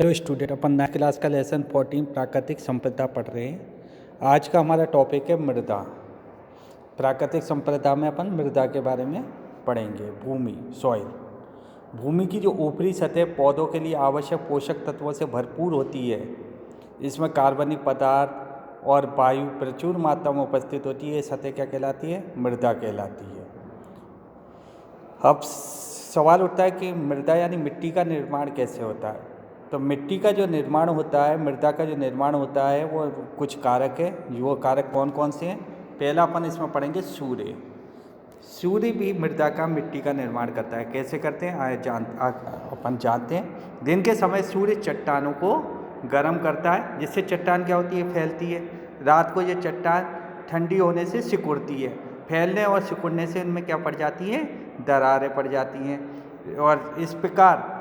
Hello student, अपन 9th class का lesson 14 प्राकृतिक संपदा पढ़ रहे हैं। आज का हमारा टॉपिक है मृदा। प्राकृतिक संपदा में अपन मृदा के बारे में पढ़ेंगे। भूमि, सॉइल। भूमि की जो ऊपरी सतह पौधों के लिए आवश्यक पोषक तत्वों से भरपूर होती है। इसमें कार्बनिक पदार्थ और वायु प्रचुर मात्रा में उपस्थित होती है। ये सतह क्या कहलाती है? मृदा कहलाती है। अब सवाल उठता है कि मृदा यानी मिट्टी का निर्माण कैसे होता है। तो मिट्टी का जो निर्माण होता है, मृदा का जो निर्माण होता है, वो कुछ कारक है। वो कारक कौन कौन से हैं? पहला अपन इसमें पढ़ेंगे सूर्य। सूर्य भी मृदा का, मिट्टी का निर्माण करता है। कैसे करते हैं अपन जानते हैं। दिन के समय सूर्य चट्टानों को गर्म करता है, जिससे चट्टान क्या होती है? फैलती है। रात को ये चट्टान ठंडी होने से सिकुड़ती है। फैलने और सिकुड़ने से इनमें क्या पड़ जाती है? दरारें पड़ जाती हैं। और इस प्रकार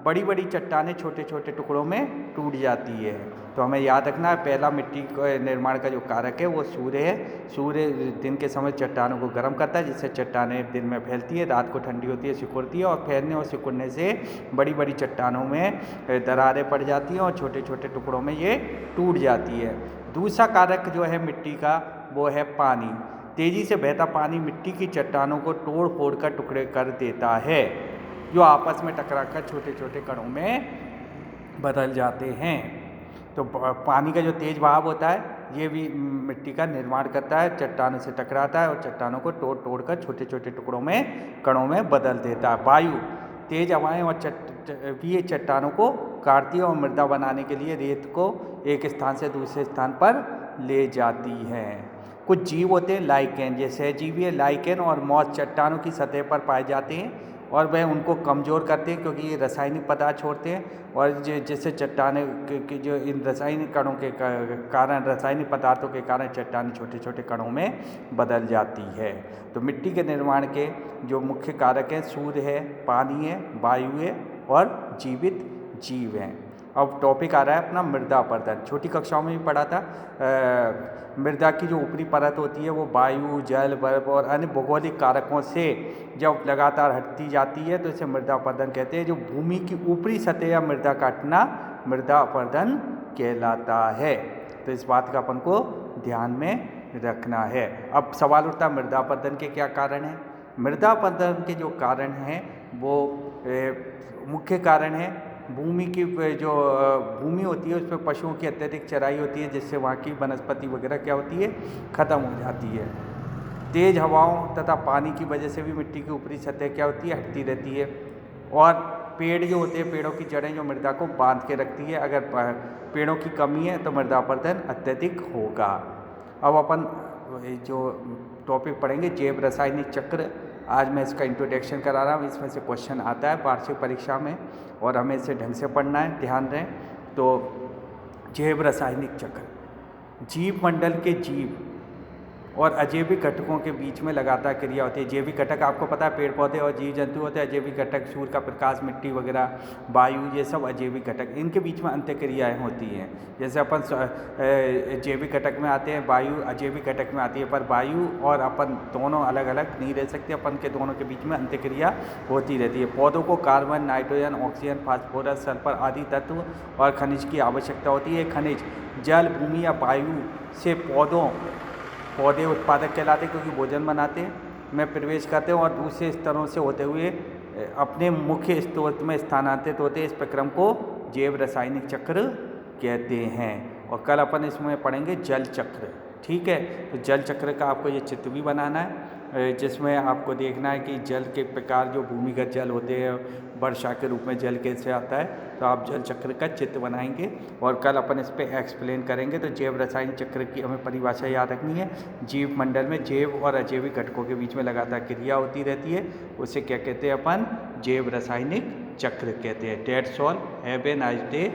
बड़ी बड़ी चट्टानें छोटे छोटे टुकड़ों में टूट जाती है। तो हमें याद रखना है, पहला मिट्टी के निर्माण का जो कारक है वो सूर्य है। सूर्य दिन के समय चट्टानों को गर्म करता है, जिससे चट्टानें दिन में फैलती है, रात को ठंडी होती है, सिकुड़ती है, और फैलने और सिकुड़ने से बड़ी बड़ी चट्टानों में दरारें पड़ जाती हैं और छोटे छोटे टुकड़ों में ये टूट जाती है। दूसरा कारक जो है मिट्टी का, वो है पानी। तेज़ी से बहता पानी मिट्टी की चट्टानों को तोड़ फोड़ कर टुकड़े कर देता है, जो आपस में टकराकर छोटे छोटे कणों में बदल जाते हैं। तो पानी का जो तेज़ बहाव होता है, ये भी मिट्टी का निर्माण करता है। चट्टानों से टकराता है और चट्टानों को तोड़ तोड़ कर छोटे छोटे टुकड़ों में, कणों में बदल देता है। वायु, तेज़ हवाएं और ये चट्टानों को काटती है और मृदा बनाने के लिए रेत को एक स्थान से दूसरे स्थान पर ले जाती है। कुछ जीव होते हैं लाइकेन, जैसे सहजीवी लाइकेन और मॉस चट्टानों की सतह पर पाए जाते हैं और वह उनको कमज़ोर करते हैं, क्योंकि ये रासायनिक पदार्थ छोड़ते हैं और जैसे चट्टाने के जो इन रासायनिक कणों के कारण, रासायनिक पदार्थों के कारण चट्टानें छोटे छोटे कणों में बदल जाती है। तो मिट्टी के निर्माण के जो मुख्य कारक हैं, सूर्य है, पानी है, वायु है और जीवित जीव हैं। अब टॉपिक आ रहा है अपना मृदा अपरदन। छोटी कक्षाओं में भी पढ़ा था। मृदा की जो ऊपरी परत होती है वो वायु, जल, बर्फ और अन्य भौगोलिक कारकों से जब लगातार हटती जाती है तो इसे मृदा अपरदन कहते हैं। जो भूमि की ऊपरी सतह या मृदा काटना मृदा अपरदन कहलाता है। तो इस बात का अपन को ध्यान में रखना है। अब सवाल उठता है मृदा अपरदन के क्या कारण हैं। मृदा अपरदन के जो कारण हैं वो मुख्य कारण है भूमि की जो भूमि होती है, उस पर पशुओं की अत्यधिक चराई होती है, जिससे वहाँ की वनस्पति वगैरह क्या होती है? ख़त्म हो जाती है। तेज़ हवाओं तथा पानी की वजह से भी मिट्टी की ऊपरी सतह क्या होती है? हटती रहती है। और पेड़ जो होते हैं, पेड़ों की जड़ें जो मृदा को बांध के रखती है, अगर पेड़ों की कमी है तो मृदा अपरदन अत्यधिक होगा। अब अपन जो टॉपिक पढ़ेंगे जैव रासायनिक चक्र। आज मैं इसका इंट्रोडक्शन करा रहा हूँ। इसमें से क्वेश्चन आता है वार्षिक परीक्षा में और हमें इसे ढंग से पढ़ना है, ध्यान दें। तो जैव रासायनिक चक्र, जीव मंडल के जीव और अजैविक घटकों के बीच में लगातार क्रिया होती है। जैविक घटक आपको पता है पेड़ पौधे और जीव जंतु होते हैं। अजैविक घटक सूर्य का प्रकाश, मिट्टी वगैरह, वायु, ये सब अजैविक घटक। इनके बीच में अंतःक्रियाएँ होती हैं। जैसे अपन जैविक घटक में आते हैं, वायु अजैविक घटक में आती है, पर वायु और अपन दोनों अलग अलग नहीं रह सकते। अपन के दोनों के बीच में अंतःक्रिया होती रहती है। पौधों को carbon, nitrogen, oxygen, phosphorus, sulphur आदि तत्व और खनिज की आवश्यकता होती है। खनिज जल, भूमि या वायु से पौधे उत्पादक कहलाते हैं, क्योंकि भोजन बनाते में प्रवेश करते हैं और दूसरे स्तरों से होते हुए अपने मुख्य स्रोत में स्थानांतरित होते हैं। इस प्रक्रम को जैव रासायनिक चक्र कहते हैं। और कल अपन इसमें पढ़ेंगे जल चक्र, ठीक है। तो जल चक्र का आपको ये चित्र भी बनाना है, जिसमें आपको देखना है कि जल के प्रकार, जो भूमिगत जल होते हैं, वर्षा के रूप में जल कैसे आता है। तो आप जल चक्र का चित्र बनाएंगे और कल अपन इस पर एक्सप्लेन करेंगे। तो जैव रासायनिक चक्र की हमें परिभाषा याद रखनी है। जीव मंडल में जैव और अजैविक घटकों के बीच में लगातार क्रिया होती रहती है, उसे क्या कहते हैं अपन? जैव रासायनिक चक्र कहते हैं। That's all, have a nice day.